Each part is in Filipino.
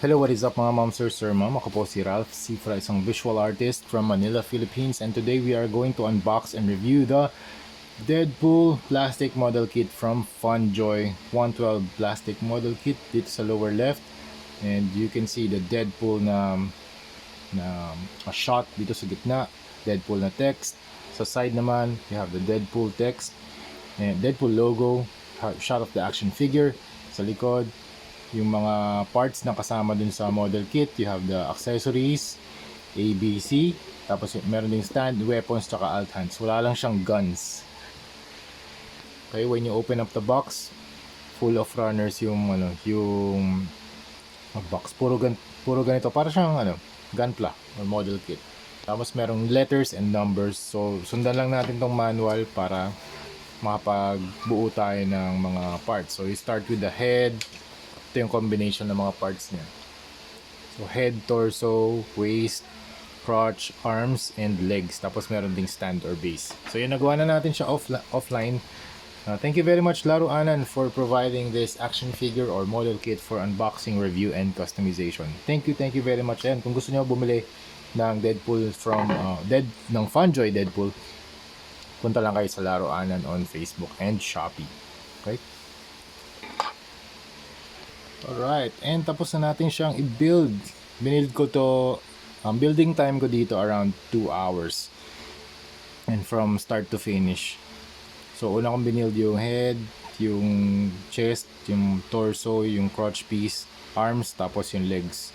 Hello, what is up mga ma'am, sir, ma'am? Ako po si Ralph Cifra, isang visual artist from Manila, Philippines. And today we are going to unbox and review the Deadpool plastic model kit from FunJoy 112 plastic model kit dito sa lower left. And you can see the Deadpool na shot dito sa gitna, Deadpool na text. Sa side naman, you have the Deadpool text and Deadpool logo, shot of the action figure. Sa likod, yung mga parts na kasama dun sa model kit. You have the accessories, ABC, tapos meron ding stand, weapons, tsaka alt hands. Wala lang siyang guns. Okay, when you open up the box, full of runners yung box. Puro ganito. Para siyang gunpla or model kit. Tapos merong letters and numbers. So, sundan lang natin tong manual para makapagbuo tayo ng mga parts. So, you start with the head. Ito yung combination ng mga parts niya. So, head, torso, waist, crotch, arms, and legs. Tapos meron ding stand or base. So, yun, nagawa na natin siya offline. Thank you very much, Laro Anan, for providing this action figure or model kit for unboxing, review, and customization. Thank you very much. And kung gusto niyo bumili ng Deadpool ng FunJoy Deadpool, punta lang kayo sa Laro Anan on Facebook and Shopee. Okay? Alright, and tapos na natin siyang i-build. Binild ko to, building time ko dito around 2 hours. And from start to finish. So, una kong binild yung head, yung chest, yung torso, yung crotch piece, arms, tapos yung legs.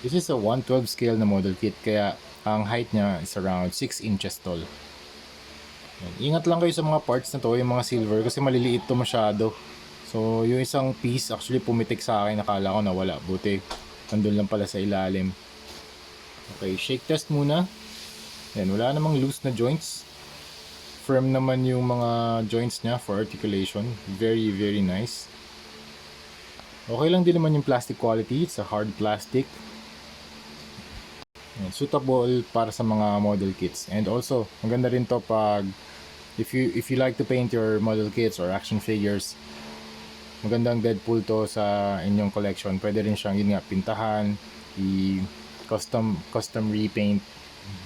This is a 112 scale na model kit, kaya ang height niya is around 6 inches tall. Ingat lang kayo sa mga parts na to, yung mga silver, kasi maliliit to masyado. So, yung isang piece actually pumitik sa akin, nakala ko nawala. Buti, nandun lang pala sa ilalim. Okay, shake test muna. Yan, wala namang loose na joints. Firm naman yung mga joints niya for articulation. Very, very nice. Okay lang din naman yung plastic quality. It's a hard plastic. Yan, suitable para sa mga model kits. And also, maganda rin to pag if you like to paint your model kits or action figures, magandang Deadpool to sa inyong collection. Pwede rin siyang yun nga, pintahan, custom repaint.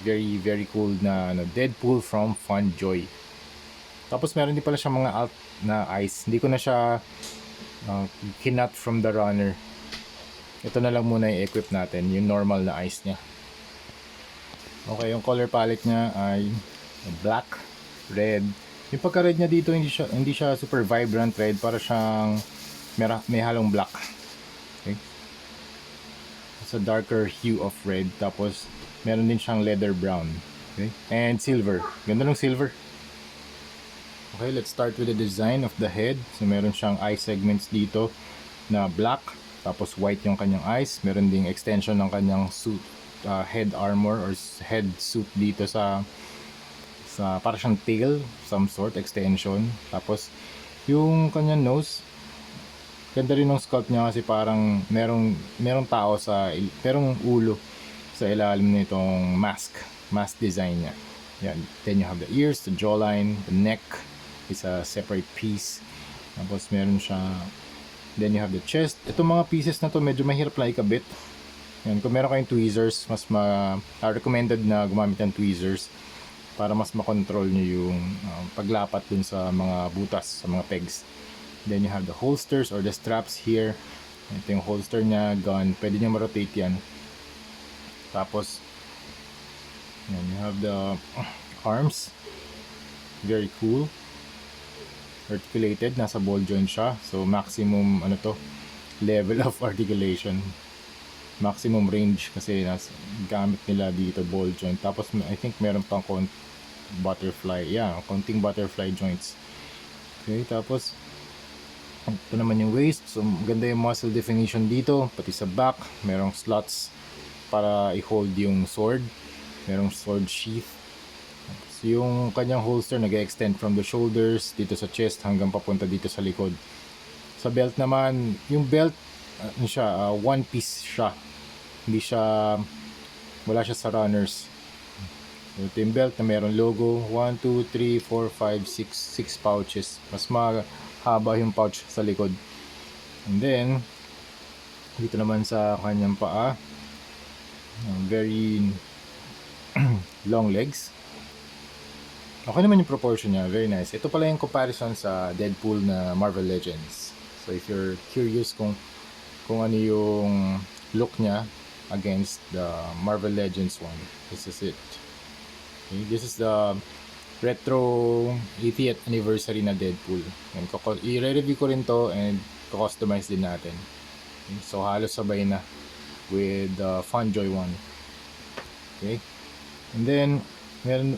Very, very cool na Deadpool from FunJoy. Tapos meron din pala siyang mga alt na eyes. Hindi ko na siya kinut from the runner. Ito na lang muna i-equip natin, yung normal na eyes niya. Okay, yung color palette niya ay black, red. Yung pagka-red niya dito, hindi siya super vibrant red, para siyang may halong black. Okay? It's a darker hue of red. Tapos meron din siyang leather brown. Okay? And silver. Ganda ng silver. Okay, let's start with the design of the head. So meron siyang eye segments dito na black. Tapos white yung kanyang eyes. Meron ding extension ng kanyang suit, head armor or head suit dito sa para siyang tail, some sort, extension. Tapos yung kanyang nose, ganda rin ng sculpt niya kasi parang merong tao merong ulo sa ilalim nitong mask design niya. Yan. Then you have the ears, the jawline, the neck is a separate piece. Tapos meron siya, then you have the chest. Itong mga pieces na to medyo mahirap lang ikabit. Yan, kung meron kayong tweezers, recommended na gumamit ng tweezers para mas makontrol nyo yung paglapat dun sa mga butas, sa mga pegs. Then you have the holsters or the straps here. Ito yung holster niya, gun. Pwede nyo ma-rotate yan. Tapos, yan, you have the arms. Very cool. Articulated, nasa ball joint siya. So, maximum, level of articulation. Maximum range kasi gamit nila dito ball joint. Tapos I think meron pang konting butterfly joints. Okay, tapos ito naman yung waist. So maganda yung muscle definition dito, pati sa back merong slots para i-hold yung sword. Merong sword sheath. Tapos yung kanyang holster nag-extend from the shoulders dito sa chest hanggang papunta dito sa likod. Sa belt naman, yung belt one piece siya. Wala siya sa runners. Ito yung belt na meron logo. 1, 2, 3, 4, 5, 6 pouches. Mas mahaba yung pouch sa likod. And then, Dito naman sa kanyang paa, very long legs. Okay naman yung proportion niya, very nice. Ito pala yung comparison sa Deadpool na Marvel Legends. So if you're curious kung ano yung look niya against the Marvel Legends one, this is it. Okay, this is the retro 80th anniversary na Deadpool. And i-review ko rin to and customize din natin. Okay, so halos sabay na with the Funjoy one. Okay, and then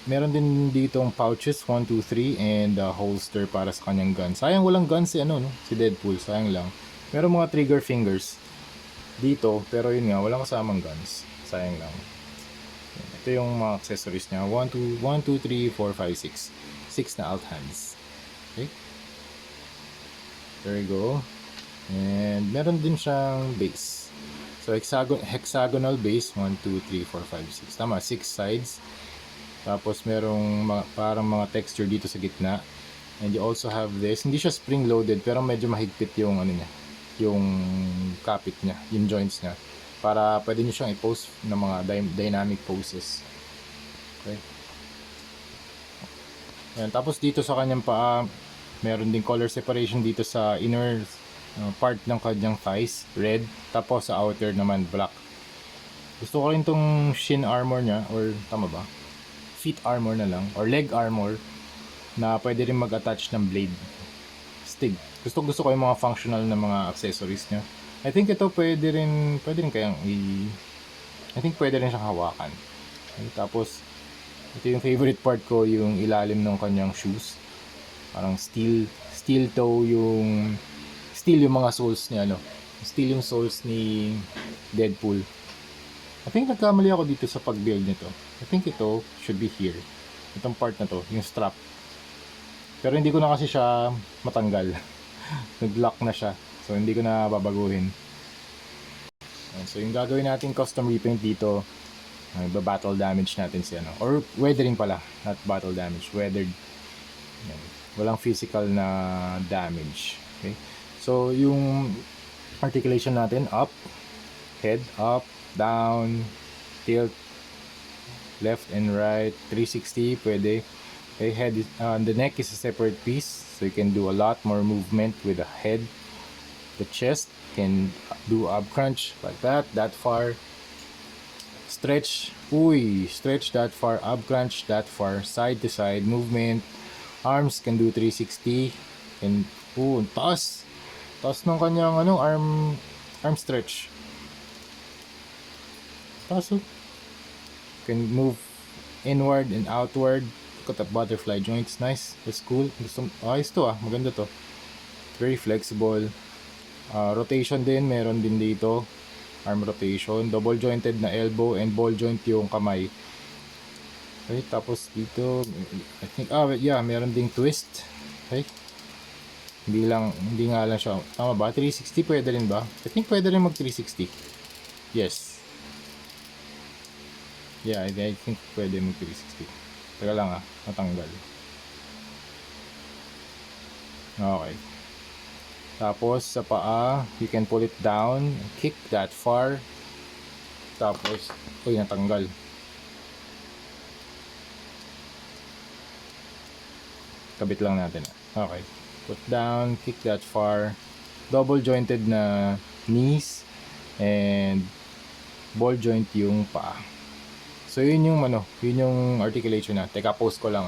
meron din ditong pouches 1, 2, 3 and a holster para sa kanyang gun. Sayang walang gun si si Deadpool, sayang lang. Meron mga trigger fingers dito, pero yun nga, walang kasamang guns. Sayang lang. Ito yung mga accessories niya. 1, 2, 3, 4, 5, 6. 6 na alt hands. Okay. There you go. And meron din siyang base. So hexagonal base, 1, 2, 3, 4, 5, 6. Tama, 6 sides. Tapos merong parang mga texture dito sa gitna. And you also have this. Hindi siya spring loaded pero medyo mahigpit yung niya, yung kapit niya, yung joints niya. Para pwede niyo siyang i-pose ng mga dynamic poses. Okay. Ayan, tapos dito sa kanyang paa, meron din color separation dito sa inner part ng kanyang thighs, red. Tapos sa outer naman, black. Gusto ko rin tong shin armor niya, or tama ba? Feet armor na lang or leg armor na pwede rin mag-attach ng blade stig. Gusto ko yung mga functional na mga accessories niya. I think ito pwede rin kayang I think pwede rin siyang hawakan. Okay, tapos ito yung favorite part ko, yung ilalim ng kanyang shoes. Parang steel toe yung mga soles niya, steel yung soles ni Deadpool. I think nagkamali ako dito sa pag-build nito. I think ito should be here. Itong part na to, yung strap. Pero hindi ko na kasi siya matanggal. Nag-lock na siya. So hindi ko na babaguhin. So yung gagawin natin custom repaint dito, battle damage natin si or weathering pala, not battle damage, weathered. Walang physical na damage. Okay? So yung articulation natin, up, head up, down, tilt, left and right, 360 pwede. Okay, head the neck is a separate piece, so you can do a lot more movement with the head. The chest can do ab crunch like that far. Stretch that far, ab crunch that far, side to side movement. Arms can do 360 and taas ng kanyang arm stretch. Taas. Can move inward and outward. Look at the butterfly joints, nice, that's cool. Ayos to maganda to, very flexible. Rotation din, meron din dito, arm rotation, double jointed na elbow and ball joint yung kamay. Okay, tapos dito I think meron ding twist. Okay, hindi nga lang siya, tama ba, 360 pwede rin ba? I think pwede rin mag 360. Yes. Yeah, I think pwede mag 360. Teka lang natanggal. Okay. Tapos sa paa, you can pull it down, kick that far. Tapos, natanggal. Kabit lang natin. Okay. Put down, kick that far. Double jointed na knees and ball joint yung paa. So yun yung articulation na. Teka, post ko lang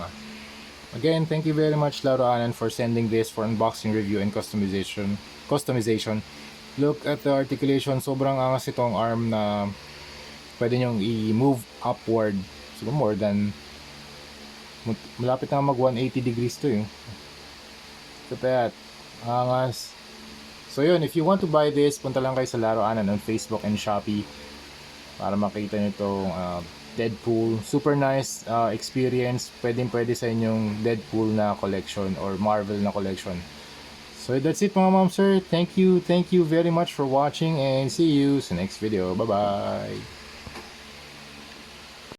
Again, thank you very much Laroanan for sending this for unboxing, review, and customization. Look at the articulation. Sobrang angas itong arm na pwede nyong i-move upward. So more than, malapit na mag 180 degrees to Look at that. Angas. So yun, if you want to buy this, punta lang kayo sa Laroanan on Facebook and Shopee para makita nyo itong Deadpool. Super nice experience. Pwede sa inyong Deadpool na collection or Marvel na collection. So that's it mga mom sir. Thank you very much for watching and see you sa next video. Bye bye.